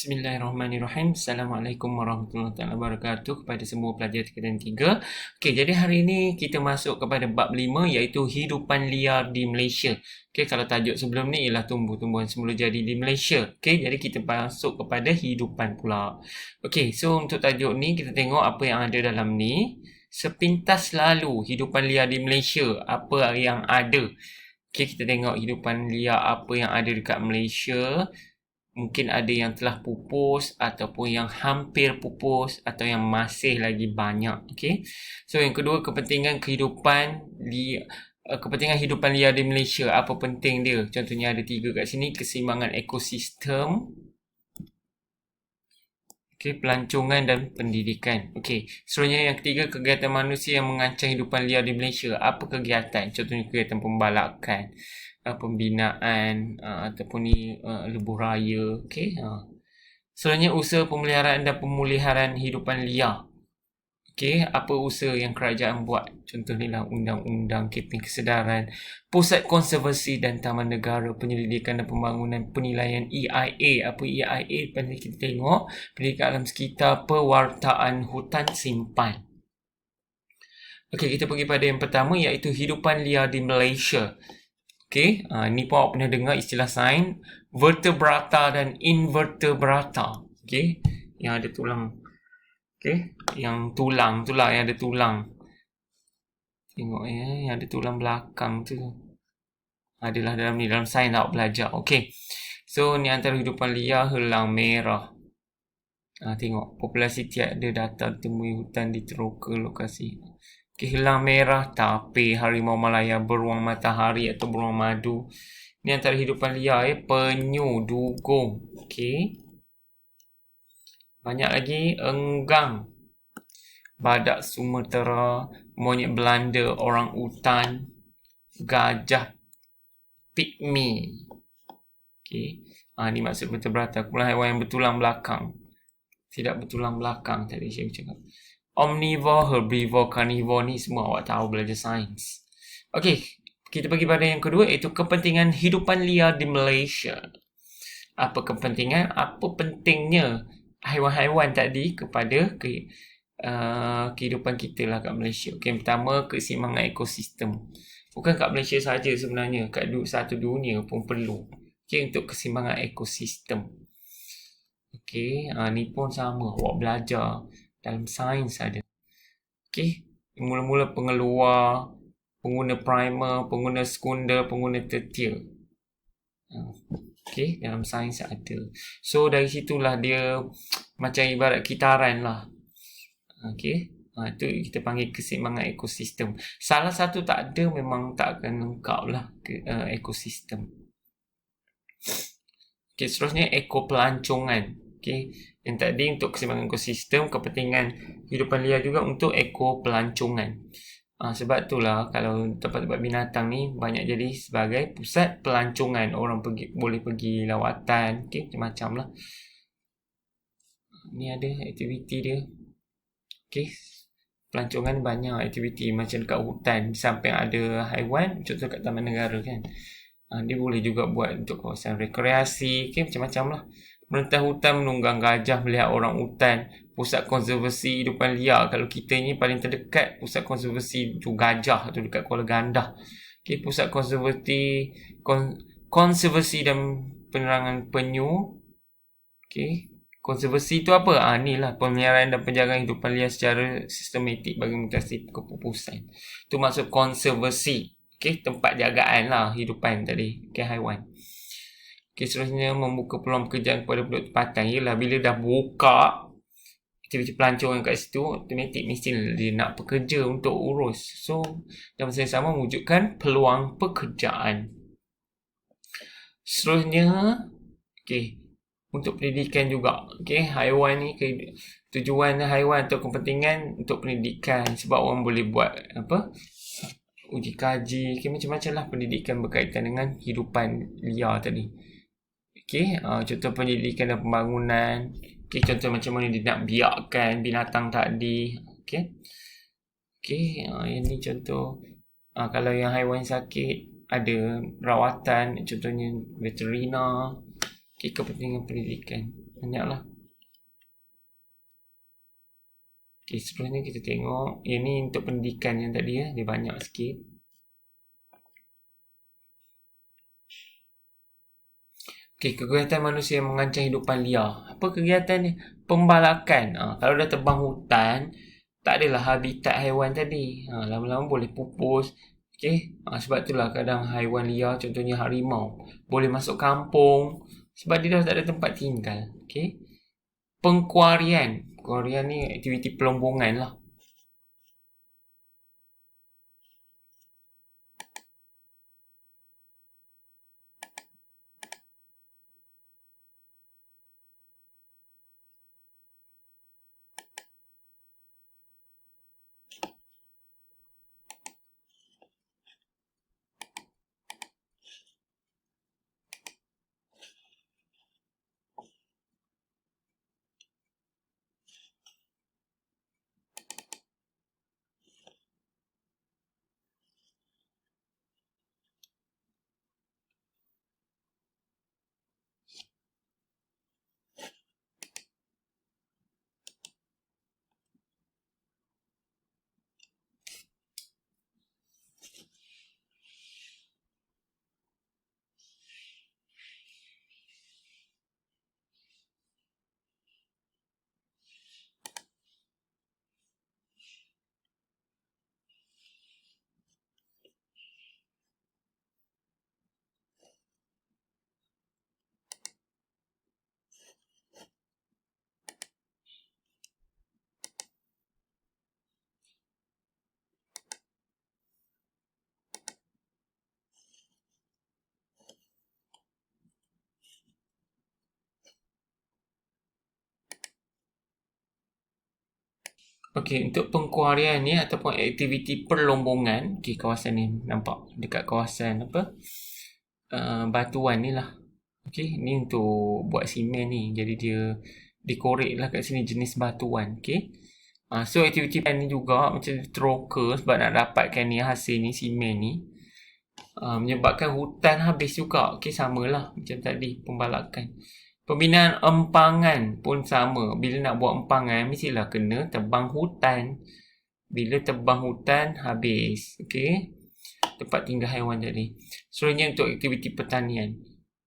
Bismillahirrahmanirrahim. Assalamualaikum warahmatullahi wabarakatuh kepada semua pelajar tingkatan 3. Okey, jadi hari ini kita masuk kepada bab 5 iaitu hidupan liar di Malaysia. Okey, kalau tajuk sebelum ni ialah tumbuh-tumbuhan semula jadi di Malaysia. Okey, jadi kita masuk kepada hidupan pula. Okey, so untuk tajuk ni kita tengok apa yang ada dalam ni. Sepintas lalu hidupan liar di Malaysia, apa yang ada. Okey, kita tengok hidupan liar apa yang ada dekat Malaysia. Mungkin ada yang telah pupus ataupun yang hampir pupus atau yang masih lagi banyak. Okay. So yang kedua, kepentingan hidupan liar di Malaysia. Apa penting dia? Contohnya ada 3 kat sini. Keseimbangan ekosistem, okay, pelancongan dan pendidikan. Okay. Seterusnya yang ketiga, kegiatan manusia yang mengancam hidupan liar di Malaysia. Apa kegiatan? Contohnya kegiatan pembalakan, pembinaan ataupun lebuh raya. Okay. Selanjutnya usaha pemeliharaan dan pemuliharaan hidupan liar. Okey, apa usaha yang kerajaan buat? Contohnya undang-undang keping kesedaran, pusat konservasi dan taman negara, penyelidikan dan pembangunan, penilaian EIA. Apa EIA? Penting kita tengok, pendidikan alam sekitar, pewartaan hutan simpan. Okey, kita pergi pada yang pertama iaitu hidupan liar di Malaysia. Okey, ni pun awak pernah dengar istilah sains vertebrata dan invertebrata. Okey, yang ada tulang. Okey, yang tulang tu lah, yang ada tulang. Tengok ya, yang ada tulang belakang tu. Adalah dalam ni, dalam sains awak belajar. Okey. So, ni antara hidupan liar helang merah. Tengok, populasi tiada data temui hutan di teroka lokasi. Okay, helang merah, tapir, harimau Malaya, beruang matahari atau beruang madu. Ni antara hidupan liar penyu, dugong. Okey. Banyak lagi, enggang, badak Sumatera, monyet Belanda, orang utan, gajah, pygmy. Okey. Ni maksud vertebrata, kumpulan haiwan yang bertulang belakang. Tidak bertulang belakang tadi saya cakap. Omnivore, herbivore, carnivore ni semua awak tahu belajar sains. Okey, kita pergi pada yang kedua iaitu kepentingan hidupan liar di Malaysia. Apa kepentingan? Apa pentingnya haiwan-haiwan tadi kepada kehidupan kita lah kat Malaysia. Okey, yang pertama, keseimbangan ekosistem. Bukan kat Malaysia saja sebenarnya, kat satu dunia pun perlu. Okey, untuk keseimbangan ekosistem. Okey, ni pun sama, awak belajar dalam sains ada. Okey, mula-mula pengeluar, pengguna primer, pengguna sekunder, pengguna tertier. Okey, dalam sains ada. So, dari situlah dia macam ibarat kitaran lah. Okey, itu kita panggil keseimbangan ekosistem. Salah satu tak ada, memang tak akan lengkap lah ekosistem. Okey, seterusnya ekopelancongan. Okey, yang tadi untuk keseimbangan ekosistem, kepentingan hidupan liar juga untuk ekopelancongan. Sebab itulah kalau tempat-tempat binatang ni banyak jadi sebagai pusat pelancongan. Orang boleh pergi lawatan, okey, macam-macam lah. Ni ada aktiviti dia. Okey, pelancongan banyak aktiviti macam dekat hutan. Sampai ada haiwan, contoh kat taman negara kan. Dia boleh juga buat untuk kawasan rekreasi, okey, macam-macam lah. Merentah hutan menunggang gajah, melihat orang hutan, pusat konservasi hidupan liar. Kalau kita ni paling terdekat pusat konservasi tu gajah tu dekat Kuala Gandah. Okey, pusat konservasi dan penerangan penyu. Okey, konservasi tu apa? Ni lah pemeliharaan dan penjagaan hidupan liar secara sistematik bagi mutasi kepupusan. Tu maksud konservasi. Okey, tempat jagaan lah hidupan tadi. Okey, haiwan. Okey, seterusnya membuka peluang pekerjaan kepada penduduk tempatan. Yelah, bila dah buka aktiviti pelancongan kat situ, automatik mesti dia nak pekerja untuk urus. So, dalam masa yang sama mewujudkan peluang pekerjaan. Seterusnya, okey, untuk pendidikan juga. Okey, haiwan ni tujuan haiwan atau kepentingan untuk pendidikan, sebab orang boleh buat uji kaji, okay, macam-macam lah pendidikan berkaitan dengan hidupan liar tadi. Okey, contoh pendidikan dan pembangunan. Okey, contoh macam mana dia nak biarkan binatang tadi. Okey. Okey, yang ni contoh. Kalau yang haiwan sakit ada rawatan, contohnya veterina. Okey, kepentingan pendidikan. Banyaklah. Okay, seterusnya kita tengok. Yang ni untuk pendidikan yang tadi ya. Dia banyak sikit. Okay, kegiatan manusia yang mengancam hidupan liar. Apa kegiatan ni? Pembalakan. Kalau dah tebang hutan, tak adalah habitat haiwan tadi. Lama-lama boleh pupus. Okay. Sebab itulah kadang haiwan liar, contohnya harimau, boleh masuk kampung. Sebab dia dah tak ada tempat tinggal. Okay. Pengkuarian. Pengkuarian ni aktiviti pelombongan lah. Okey, untuk pengkuarian ni ataupun aktiviti perlombongan, okey, kawasan ni nampak dekat kawasan apa? Batuan ni lah. Okey, ni untuk buat simen ni. Jadi dia dikorek lah kat sini jenis batuan. Okey. So aktiviti ni juga macam teroka sebab nak dapatkan ni hasil ni simen ni. Menyebabkan hutan habis juga. Okey, samalah macam tadi pembalakan. Pembinaan empangan pun sama. Bila nak buat empangan, mestilah kena tebang hutan. Bila tebang hutan, habis. Okey. Tempat tinggal haiwan tadi. Seterusnya untuk aktiviti pertanian.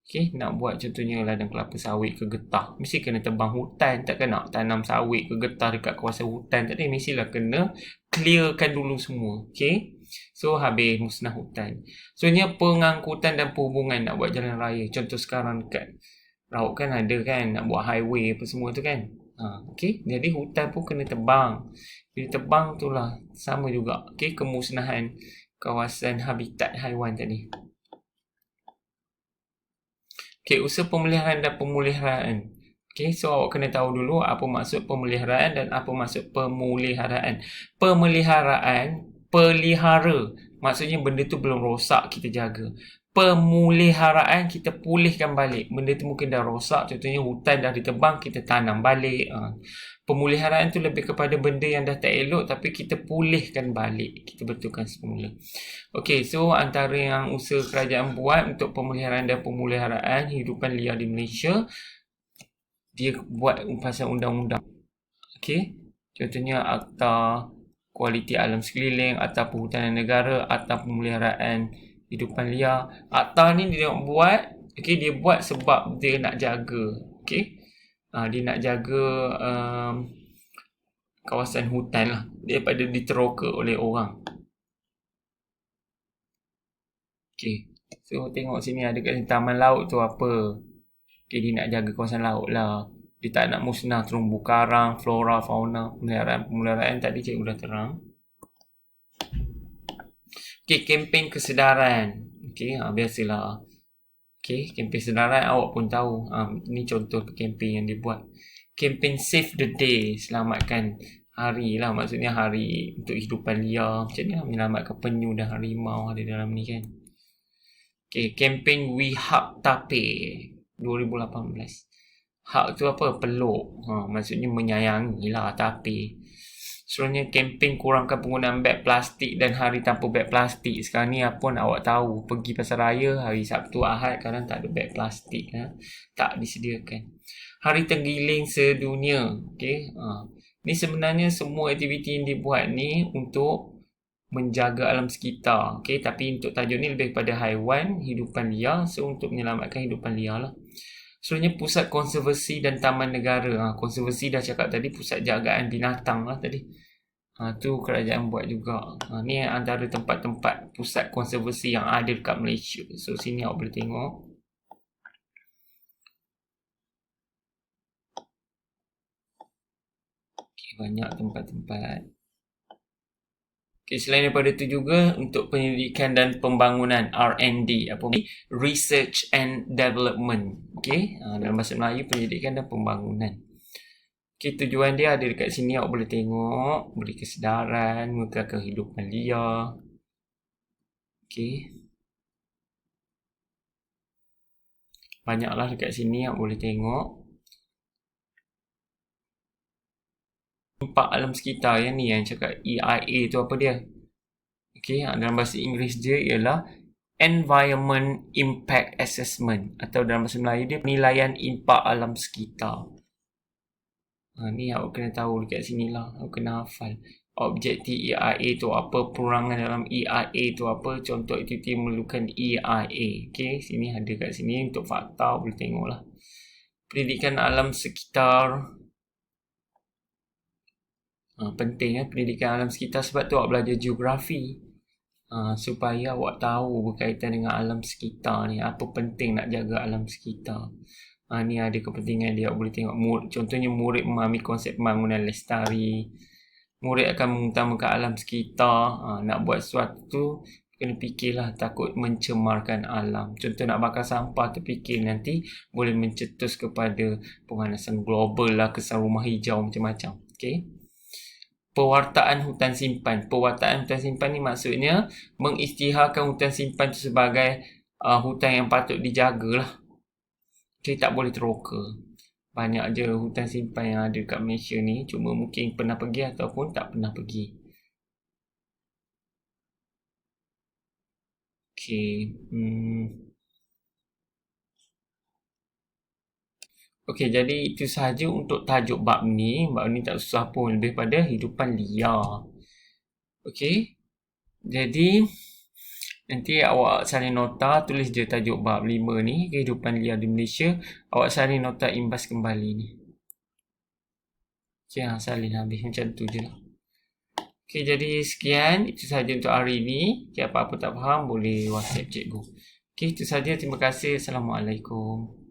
Okey, nak buat contohnya ladang kelapa sawit ke getah. Mesti kena tebang hutan. Takkan nak tanam sawit ke getah dekat kawasan hutan tadi. Mestilah kena clearkan dulu semua. Okey. So, habis musnah hutan. Seterusnya pengangkutan dan perhubungan nak buat jalan raya. Contoh sekarang dekat Rauk kan ada kan nak buat highway apa semua tu kan. Okey, jadi hutan pun kena tebang. Bila tebang tu lah sama juga. Okey, kemusnahan kawasan habitat haiwan tadi. Okey, usaha pemeliharaan dan pemuliharaan. Okey, so awak kena tahu dulu apa maksud pemeliharaan dan apa maksud pemuliharaan. Pemeliharaan, pelihara. Maksudnya benda tu belum rosak kita jaga. Pemeliharaan kita pulihkan balik. Benda tu mungkin dah rosak. Contohnya hutan dah ditebang, kita tanam balik. Pemeliharaan tu lebih kepada benda yang dah tak elok tapi kita pulihkan balik. Kita betulkan semula. Okey, so antara yang usaha kerajaan buat untuk pemeliharaan dan pemuliharaan hidupan liar di Malaysia, dia buat pasal undang-undang. Okey, contohnya Akta Kualiti Alam Sekeliling, Akta Perhutanan Negara, Akta Pemeliharaan Hidupan Liar. Akta ni dia buat, okey, dia buat sebab dia nak jaga, okey. Dia nak jaga kawasan hutan lah daripada diteroka oleh orang. Okey. So tengok sini ada kat taman laut tu apa. Okey, dia nak jaga kawasan laut lah. Dia tak nak musnah terumbu karang, flora, fauna, pemeliharaan tadi cikgu dah terang. Okey, kempen kesedaran. Okey, biasalah. Okey, kempen kesedaran awak pun tahu. Ini contoh kempen yang dia buat. Kempen Save the Day, selamatkan hari lah. Maksudnya hari untuk hidupan liar. Macam ni lah, menyelamatkan penyu dan harimau ada dalam ni kan. Okey, kempen We Hug Tapir 2018. Hug tu apa? Peluk. Maksudnya menyayangi lah tapir. Sebenarnya kempen kurangkan penggunaan beg plastik dan hari tanpa beg plastik. Sekarang ni apa pun awak tahu. Pergi pasar raya hari Sabtu, Ahad kadang tak ada beg plastik. Tak disediakan. Hari Tenggiling Sedunia. Okey. Ni sebenarnya semua aktiviti yang dibuat ni untuk menjaga alam sekitar. Okey, tapi untuk tajuk ni lebih kepada haiwan, hidupan liar. So, untuk menyelamatkan hidupan liar lah. Sebenarnya pusat konservasi dan taman negara. Konservasi dah cakap tadi, pusat jagaan binatang lah tadi. Tu kerajaan buat juga. Ni antara tempat-tempat pusat konservasi yang ada dekat Malaysia. So, sini awak boleh tengok. Okay, banyak tempat-tempat. Okay, selain daripada itu juga untuk penyelidikan dan pembangunan R&D, Research and Development. Okay, dalam bahasa Melayu penyelidikan dan pembangunan. Okay, tujuan dia ada dekat sini, awak boleh tengok, beri kesedaran, mengekalkan kehidupan liar. Okay, banyaklah dekat sini awak boleh tengok. Impak alam sekitar yang ni yang cakap EIA tu apa dia? Okay, dalam bahasa Inggeris dia ialah Environment Impact Assessment, atau dalam bahasa Melayu dia penilaian impak alam sekitar. Ni awak kena tahu dekat sini lah, awak kena hafal objektif EIA tu apa, perangan dalam EIA tu apa, contoh aktiviti memerlukan EIA. Okay, sini ada kat sini untuk fakta, boleh tengok lah. Pendidikan alam sekitar. Penting pendidikan alam sekitar, sebab tu awak belajar geografi. Supaya awak tahu berkaitan dengan alam sekitar ni, apa penting nak jaga alam sekitar. Ni ada kepentingan dia, awak boleh tengok. Contohnya murid memahami konsep pembangunan lestari. Murid akan mengutamakan alam sekitar. Nak buat sesuatu tu kena fikirlah, takut mencemarkan alam. Contoh nak bakar sampah, terfikir nanti boleh mencetus kepada pemanasan global lah, kesan rumah hijau macam-macam. Okay. Pewartaan hutan simpan. Pewartaan hutan simpan ni maksudnya mengisytiharkan hutan simpan tu sebagai hutan yang patut dijaga lah. Okay, tak boleh teroka. Banyak je hutan simpan yang ada kat Malaysia ni. Cuma mungkin pernah pergi ataupun tak pernah pergi. Okay. Okey, jadi itu sahaja untuk tajuk bab ni. Bab ni tak susah pun, lebih pada hidupan liar. Okey. Jadi nanti awak salin nota, tulis je tajuk bab 5 ni, kehidupan liar di Malaysia. Awak salin nota imbas kembali ni. Okey, salin habis macam tu je lah. Okey, jadi sekian, itu sahaja untuk hari ni. Okay, apa-apa tak faham boleh WhatsApp cikgu. Okey, itu sahaja. Terima kasih. Assalamualaikum.